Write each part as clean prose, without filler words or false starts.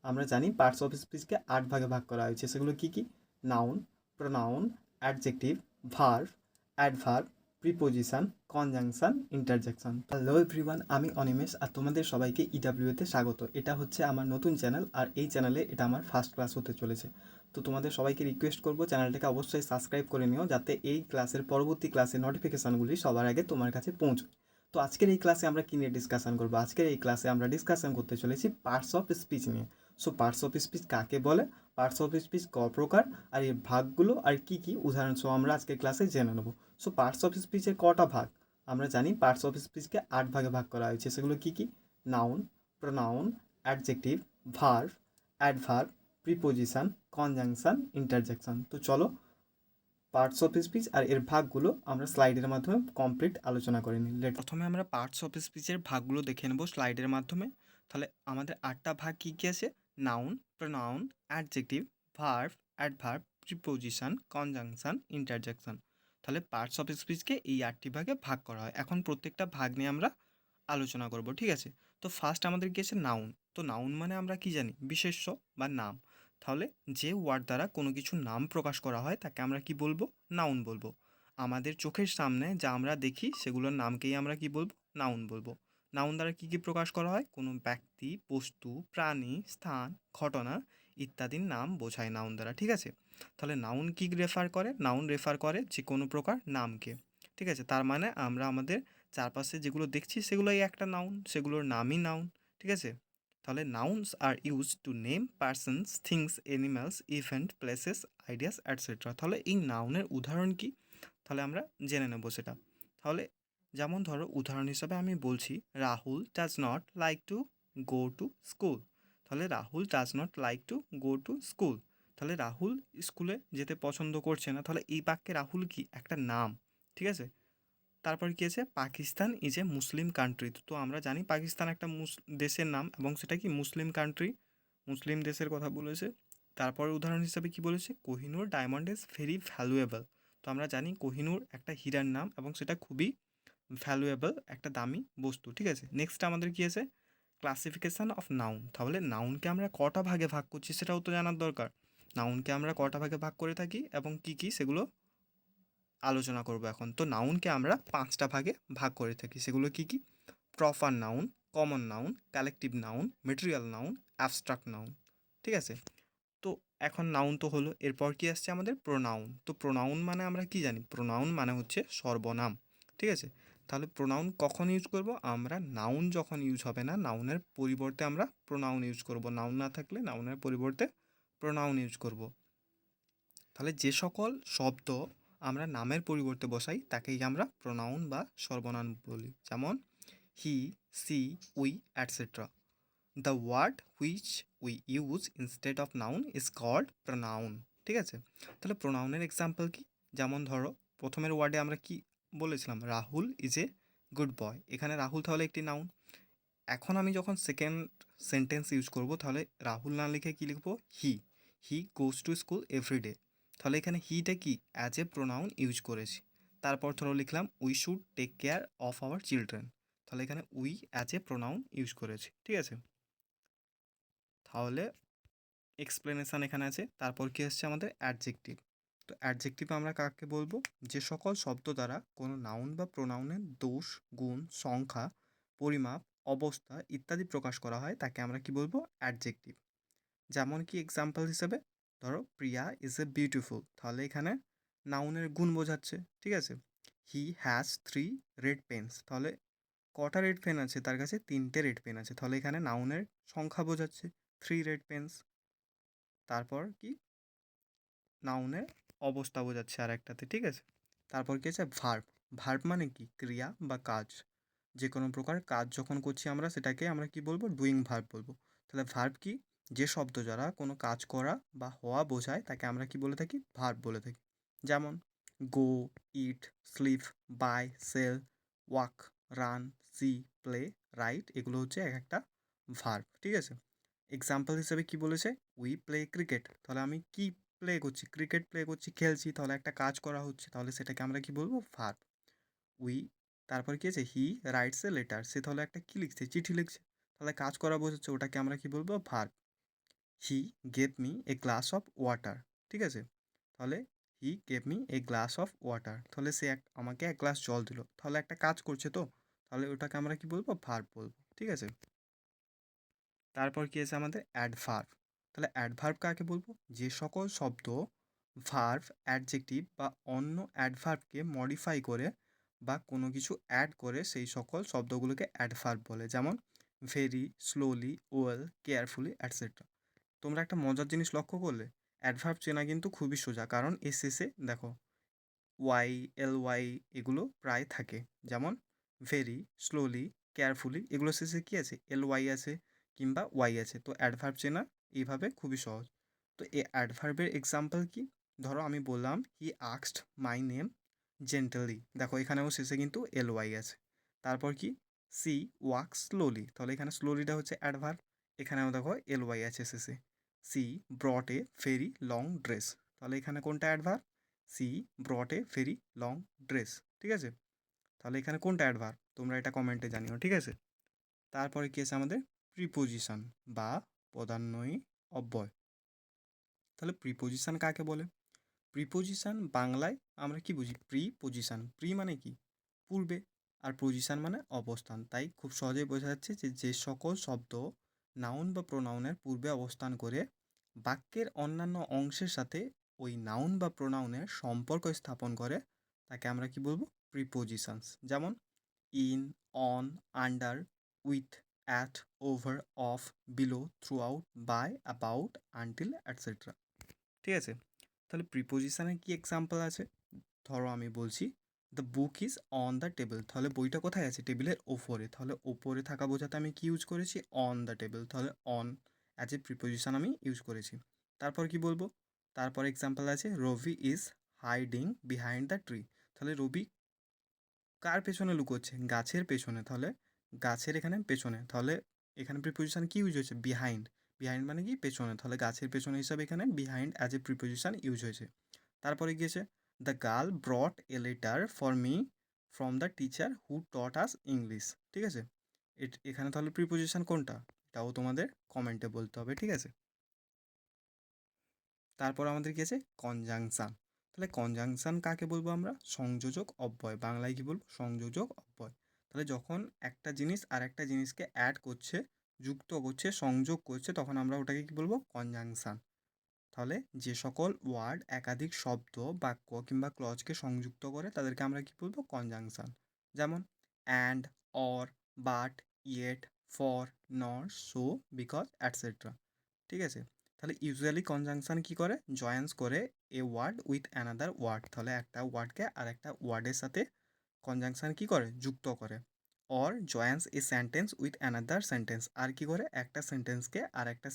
আমরা জানি parts of স্পিচকে ৮ ভাগে ভাগ করা হয়েছে। সেগুলো কি কি? Noun, pronoun, adjective, verb, adverb, preposition, conjunction, interjection. Hello everyone, আমি অনিমেষ আর তোমাদের সবাইকে ইডাব্লিউতে স্বাগত। এটা হচ্ছে আমার নতুন চ্যানেল আর এই চ্যানেলে এটা আমার ফার্স্ট ক্লাস হতে চলেছে। তো তোমাদের সবাইকে রিকোয়েস্ট করবো চ্যানেলটাকে অবশ্যই সাবস্ক্রাইব করে নিও, যাতে এই ক্লাসের পরবর্তী ক্লাসের নোটিফিকেশানগুলি সবার আগে তোমার কাছে পৌঁছয়। তো আজকের এই ক্লাসে আমরা কী নিয়ে ডিসকাশন করবো? আজকের এই ক্লাসে আমরা ডিসকাশন করতে চলেছি পার্টস অফ স্পিচ নিয়ে। সো পার্টস অফ স্পিচ কাকে বলে, পার্টস অফ স্পিচ ক প্রকার, আর এর ভাগগুলো আর কি কি উদাহরণ সহ আমরা আজকের ক্লাসে জেনে নেব। সো পার্টস অফ স্পিচের কটা ভাগ? আমরা জানি পার্টস অফ স্পিচকে ৮ ভাগে ভাগ করা হয়েছে। সেগুলো কি কি? Noun, pronoun, adjective, verb, adverb, preposition, conjunction, interjection. তো চলো পার্টস অফ স্পিচ আর এর ভাগগুলো আমরা স্লাইডের মাধ্যমে কমপ্লিট আলোচনা করে নিই। প্রথমে আমরা পার্টস অফ স্পিচের ভাগগুলো দেখে নেব স্লাইডের মাধ্যমে। তাহলে আমাদের ৮টা ভাগ কী কী আছে? Noun, pronoun, adjective, verb, adverb, preposition, conjunction, interjection. তাহলে পার্টস অফ স্পিচকে এই ৮টি ভাগে ভাগ করা হয়। এখন প্রত্যেকটা ভাগ নিয়ে আমরা আলোচনা করব, ঠিক আছে? তো ফার্স্ট আমাদের কি আছে? নাউন। তো নাউন মানে আমরা কি জানি? বিশেষ্য বা নাম। তাহলে যে ওয়ার্ড দ্বারা কোনো কিছু নাম প্রকাশ করা হয় তাকে আমরা কি বলবো? নাউন বলবো। আমাদের চোখের সামনে যা আমরা দেখি সেগুলোর নামকেই আমরা কি বলবো? নাউন বলবো। নাউন দ্বারা কী কী প্রকাশ করা হয়? কোনো ব্যক্তি, বস্তু, প্রাণী, স্থান, ঘটনা ইত্যাদির নাম বোঝায় নাউন দ্বারা, ঠিক আছে? তাহলে নাউন কি রেফার করে? নাউন রেফার করে যে কোনো প্রকার নামকে, ঠিক আছে? তার মানে আমরা আমাদের চারপাশে যেগুলো দেখছি সেগুলোই একটা নাউন, সেগুলোর নামই নাউন, ঠিক আছে? তাহলে nouns are use to name persons, things, animals, event, places, ideas etcetera. তাহলে এই নাউনের উদাহরণ কি? তাহলে আমরা জেনে নেব সেটা। তাহলে যেমন ধরো উদাহরণ হিসাবে আমি বলছি, Rahul does not like to go to school. তাহলে Rahul does not like to go to school. তাহলে রাহুল স্কুলে যেতে পছন্দ করছে না। তাহলে এই বাক্যে রাহুল কি? একটা নাম, ঠিক আছে? তারপর কি আছে? Pakistan is a Muslim country. তো আমরা জানি পাকিস্তান একটা দেশের নাম এবং সেটা কি? মুসলিম কান্ট্রি, মুসলিম দেশের কথা বলেছে। তারপর উদাহরণ হিসাবে কি বলেছে? Kohinoor diamond is very valuable. তো আমরা জানি কোহিনূর একটা হীরার নাম এবং সেটা খুবই ভ্যালুয়েবল, একটা দামি বস্তু, ঠিক আছে? নেক্সট আমাদের কি আছে? Classification of noun. তাহলে নাউনকে আমরা কটা ভাগে ভাগ করছি সেটাও তো জানার দরকার। নাউনকে আমরা কটা ভাগে ভাগ করে থাকি এবং কি কি সেগুলো আলোচনা করব এখন। তো নাউনকে আমরা 5টা ভাগে ভাগ করে থাকি। সেগুলো কি কি? Proper noun, common noun, collective noun, material noun, abstract noun, ঠিক আছে? তো এখন নাউন তো হলো, এরপর কি আসছে আমাদের? প্রোনাউন। তো প্রোনাউন মানে আমরা কি জানি? প্রোনাউন মানে হচ্ছে সর্বনাম, ঠিক আছে? তাহলে প্রোনাউন কখন ইউজ করব? আমরা নাউন যখন ইউজ হবে না, নাউনের পরিবর্তে আমরা প্রোনাউন ইউজ করব। নাউন না থাকলে নাউনের পরিবর্তে প্রোনাউন ইউজ করব। তাহলে যে সকল শব্দ আমরা নামের পরিবর্তে বসাই তাকেই আমরা প্রোনাউন বা সর্বনাম বলি। যেমন he, she, we, etcetera. The word which we use instead of noun is called pronoun, ঠিক আছে? তাহলে প্রোনাউনের এক্সাম্পল কি? যেমন ধরো প্রথমের ওয়ার্ডে আমরা কি বলেছিলাম? Rahul is a good boy. এখানে রাহুল তাহলে একটি নাউন। এখন আমি যখন সেকেন্ড সেন্টেন্স ইউজ করব তাহলে রাহুল না লিখে কী লিখবো? হি। হি গোজ টু স্কুল এভরিডে। তাহলে এখানে হিটা কি? অ্যাজ এ প্রোনাউন ইউজ করেছি। তারপর ধরো লিখলাম we should take care of our children. তাহলে এখানে we as a pronoun use করেছি, ঠিক আছে? তাহলে এক্সপ্লেনেশান এখানে আছে। তারপর কি আসছে আমাদের? অ্যাডজেক্টিভ। তো অ্যাডজেক্টিভ আমরা কাকে বলবো? যে সকল শব্দ দ্বারা কোনো নাউন বা প্রোনাউনের দোষ, গুণ, সংখ্যা, পরিমাপ, অবস্থা ইত্যাদি প্রকাশ করা হয় তাকে আমরা কি বলবো? অ্যাডজেক্টিভ। যেমন কি এক্সাম্পল হিসেবে ধরো প্রিয়া ইজ এ বিউটিফুল। তাহলে এখানে নাউনের গুণ বোঝাচ্ছে, ঠিক আছে? He has 3 red pens. তাহলে কটা রেড পেন আছে? তার কাছে 3টে রেড পেন আছে। তাহলে এখানে নাউনের সংখ্যা বোঝাচ্ছে 3 রেড পেন্স। তারপর কি? নাউনের অবস্থা বোঝাচ্ছে আর একটাতে, ঠিক আছে? তারপর কি আছে? ভার্ব। ভার্ব মানে কি? ক্রিয়া বা কাজ। যে কোনো প্রকার কাজ যখন করছি আমরা সেটাকে আমরা কি বলবো? ডুইং ভার্ব বলবো। তাহলে ভার্ব কি? যে শব্দ দ্বারা কোনো কাজ করা বা হওয়া বোঝায় তাকে আমরা কি বলে থাকি? ভার্ব বলে থাকি। যেমন go, eat, sleep, buy, sell, walk, run, see, play, write, এগুলো হচ্ছে এক একটা ভার্ব, ঠিক আছে? এক্সাম্পল হিসেবে কি বলেছে? We play cricket. তাহলে আমি কি প্লে করছি? ক্রিকেট প্লে করছি, খেলছি। তাহলে একটা কাজ করা হচ্ছে, তাহলে সেটাকে আমরা কি বলবো? ভার্ব। উই, তারপর কি আছে? He writes a letter. সে তাহলে একটা কি লিখছে? চিঠি লিখছে। তাহলে কাজ করা বোঝাচ্ছে, ওটাকে আমরা কি বলবো? Verb. He gave me a glass of water, ঠিক আছে? তাহলে he gave me a glass of water, তাহলে সে আমাকে এক গ্লাস জল দিল, তাহলে একটা কাজ করছে তো, তাহলে ওটাকে আমরা কি বলবো? ভার্ব বলবো, ঠিক আছে? তারপর কি আছে আমাদের অ্যাডভার্ব। তাহলে অ্যাডভার্ব কাকে বলবো? যে সকল শব্দ ভার্ব, অ্যাডজেক্টিভ বা অন্য অ্যাডভার্বকে মডিফাই করে বা কোনো কিছু অ্যাড করে সেই সকল শব্দগুলোকে অ্যাডভার্ব বলে। যেমন very, slowly, well, carefully, etcetera. তোমরা একটা মজার জিনিস লক্ষ্য করলে, অ্যাডভার্ব চেনা কিন্তু খুবই সোজা, কারণ এর শেষে দেখো ওয়াই, এল ওয়াই এগুলো প্রায় থাকে। যেমন ভেরি, স্লোলি, কেয়ারফুলি এগুলো শেষে কী আছে? এল ওয়াই আছে কিংবা ওয়াই আছে। তো অ্যাডভার্ব চেনা এইভাবে খুবই সহজ। তো এই অ্যাডভার্বের এক্সাম্পল কি? ধরো আমি বললাম he asked my name gently, দেখো এখানেও শেষে কিন্তু এল ওয়াই আছে। তারপর কি? সি ওয়াক স্লোলি, তাহলে এখানে স্লোলিটা হচ্ছে অ্যাডভার্ব, এখানেও দেখো এল ওয়াই আছে শেষে। She brought a very long dress, তাহলে এখানে কোনটা adverb? She brought a very long dress, ঠিক আছে? তাহলে এখানে কোনটা অ্যাডভার্ব? তোমরা এটা কমেন্টে জানিও, ঠিক আছে? তারপরে কি আছে আমাদের? প্রিপোজিশন বা পদান্বয়ী অব্যয়। তাহলে প্রিপোজিশন কাকে বলে? প্রিপোজিশন বাংলায় আমরা কি বুঝি? প্রিপোজিশন, প্রি মানে কি? পূর্বে, আর পজিশন মানে অবস্থান। তাই খুব সহজেই বোঝা যাচ্ছে যে যে সকল শব্দ নাউন বা প্রোনাউনের পূর্বে অবস্থান করে বাক্যের অন্যান্য অংশের সাথে ওই নাউন বা প্রোনাউনের সম্পর্ক স্থাপন করে, তাকে আমরা কি বলবো? প্রিপোজিশনস। যেমন in, on, under, with, at, over, of, below, throughout, by, about, until, etcetera, ঠিক আছে? তাহলে প্রিপোজিশনের কি এক্সাম্পল আছে? ধরো আমি বলছি the book is on the table, তাহলে বইটা কোথায় আছে? টেবিলের ওপরে, তাহলে ওপরে থাকা বোঝাতে আমি কি ইউজ করেছি? অন দ্য টেবিল, তাহলে অন অ্যাজ এ প্রিপোজিশন আমি ইউজ করেছি। তারপর কি বলবো? তারপর এক্সাম্পল আছে Rabi is hiding behind the tree, তাহলে রবি কার পেছনে লুকোচ্ছে? গাছের পেছনে, তাহলে গাছের এখানে পেছনে, তাহলে এখানে প্রিপোজিশন কি ইউজ হয়েছে? বিহাইন্ড। বিহাইন্ড মানে কি? পেছনে, তাহলে গাছের পেছনে হিসাবে এখানে behind as a preposition use হয়েছে। তারপরে গিয়েছে the girl ব্রট a letter for me from the teacher who taught us English, ঠিক আছে? এখানে তাহলে প্রিপোজিশন কোনটা? এটাও তোমাদের কমেন্টে বলতে হবে, ঠিক আছে? তারপর আমাদের কি আছে? কনজাংশন। তাহলে কনজাংশন কাকে বলবো আমরা? সংযোজক অব্যয়, বাংলায় কি বলবো? সংযোজক অব্যয়। তাহলে যখন একটা জিনিস আর একটা জিনিসকে অ্যাড করছে, যুক্ত করছে, সংযোগ করছে, তখন আমরা ওটাকে কি বলবো? কনজাংশন। তাহলে যে সকল ওয়ার্ড একাধিক শব্দ, বাক্য কিংবা ক্লজকে সংযুক্ত করে তাদেরকে আমরা কি বলবো? কনজাংশন। যেমন and, or, but, yet, for, nor, so, because, etcetera, ঠিক আছে? তাহলে ইউজুয়ালি কনজাংশন কি করে? জয়েন্স করে a word with another word, তাহলে একটা ওয়ার্ডকে আর একটা ওয়ার্ডের সাথে কনজাংশন কি করে? যুক্ত করে। Or joins a sentence with another sentence, আর কি করে? একটা সেন্টেন্সকে আর একটা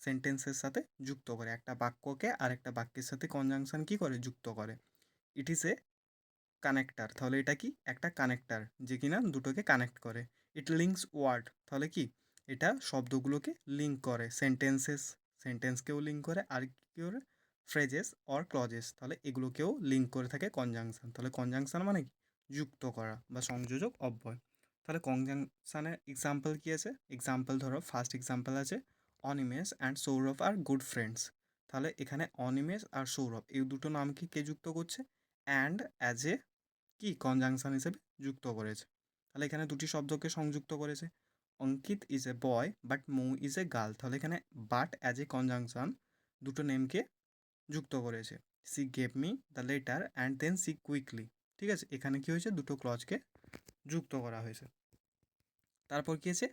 সেন্টেন্সের সাথে যুক্ত করে, একটা বাক্যকে আর একটা বাক্যের সাথে কনজাংশন কি করে? যুক্ত করে। ইট ইজ এ কানেক্টার, তাহলে এটা কি? একটা কানেক্টার যে কিনা দুটোকে কানেক্ট করে। ইট লিঙ্কস ওয়ার্ড, তাহলে কি? এটা শব্দগুলোকে লিঙ্ক করে। সেন্টেন্সকেও লিঙ্ক করে, আর কি করে? ফ্রেজেস অর ক্লজেস, তাহলে এগুলোকেও লিঙ্ক করে থাকে কনজাংশন। তাহলে কনজাংশন মানে কি? যুক্ত করা বা সংযোজক অব্যয়। তাহলে কনজাংশনের এক্সাম্পল কি আছে? এক্সাম্পল ধরো ফার্স্ট এক্সাম্পল আছে Animesh and Sourav are good friends, তাহলে এখানে অনিমেষ আর সৌরভ এই দুটো নামকে কে যুক্ত করছে? অ্যান্ড অ্যাজ এ কি? কনজাংশন হিসেবে যুক্ত করেছে। তাহলে এখানে দুটি শব্দকে সংযুক্ত করেছে। Ankit is a boy but Mou is a girl, তাহলে এখানে বাট অ্যাজ এ কনজাংশন দুটো নেমকে যুক্ত করেছে। She gave me the letter and then she quickly, ঠিক আছে? এখানে কি হয়েছে? দুটো ক্লজকে যুক্ত করা হয়েছে। তারপর কি আছে?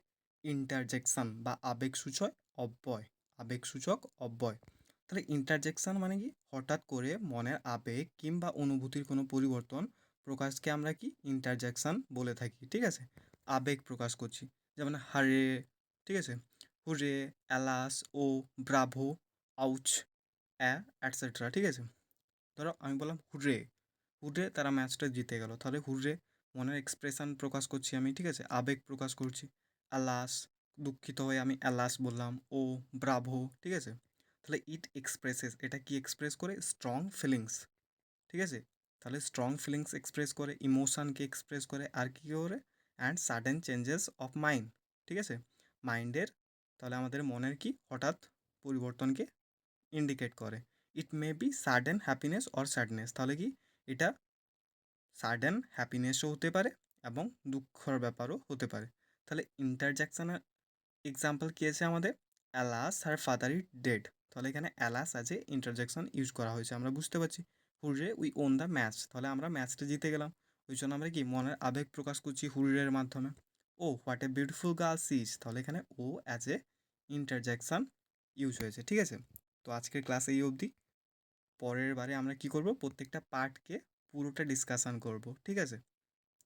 ইন্টারজেকশন বা আবেগসূচক অব্যয়। আবেগসূচক অব্যয়। তাহলে ইন্টারজেকশন মানে কি? হঠাৎ করে মনের আবেগ কিংবা অনুভূতির কোনো পরিবর্তন প্রকাশকে আমরা কি? ইন্টারজেকশন বলে থাকি, ঠিক আছে? আবেগ প্রকাশ করছি, যেমন হারে, ঠিক আছে? হুরে, অ্যালাস, ও, ব্রাভো, আউচ, অ্যাটসেট্রা, ঠিক আছে? ধরো আমি বললাম হুররে, হুররে তারা ম্যাচটা জিতে গেল, তাহলে হুররে মনের এক্সপ্রেশন প্রকাশ করছি আমি, ঠিক আছে? আবেগ প্রকাশ করছি। অ্যালাস, দুঃখিত হয়ে আমি অ্যালাস বললাম। ও, ব্রাভো, ঠিক আছে? তাহলে ইট এক্সপ্রেসেস, এটা কি এক্সপ্রেস করে? স্ট্রং ফিলিংস, ঠিক আছে? তাহলে স্ট্রং ফিলিংস এক্সপ্রেস করে, ইমোশনকে এক্সপ্রেস করে, আর কি করে? And sudden changes of mind, ঠিক আছে? মাইন্ডের তাহলে আমাদের মনের কি হঠাৎ পরিবর্তনকে ইন্ডিকেট করে। It may be sudden happiness or sadness, তাহলে কি এটা সাডেন হ্যাপিনেসও হতে পারে এবং দুঃখের ব্যাপারও হতে পারে। তাহলে ইন্টারজ্যাকশনের এক্সাম্পল কী আছে আমাদের, alas her father is dead, তাহলে এখানে alas as a interjection use করা হয়েছে, আমরা বুঝতে পারছি। Hurray we won the match, তাহলে আমরা ম্যাচটা জিতে গেলাম, ওই জন্য আমরা কি মনের আবেগ প্রকাশ করছি হুররের মাধ্যমে। ও হোয়াট এ বিউটিফুল গার্ল সিজ, তাহলে এখানে ও অ্যাজ এ ইন্টারজ্যাকশন ইউজ হয়েছে, ঠিক আছে। তো আজকের ক্লাস এই অবধি। পরের বারে আমরা কি করব, প্রত্যেকটা পার্টকে পুরোটা ডিসকাশান করব, ঠিক আছে।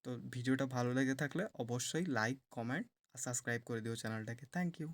তো ভিডিওটা ভালো লেগে থাকলে অবশ্যই লাইক, কমেন্ট আর সাবস্ক্রাইব করে দিও চ্যানেলটাকে। Thank you.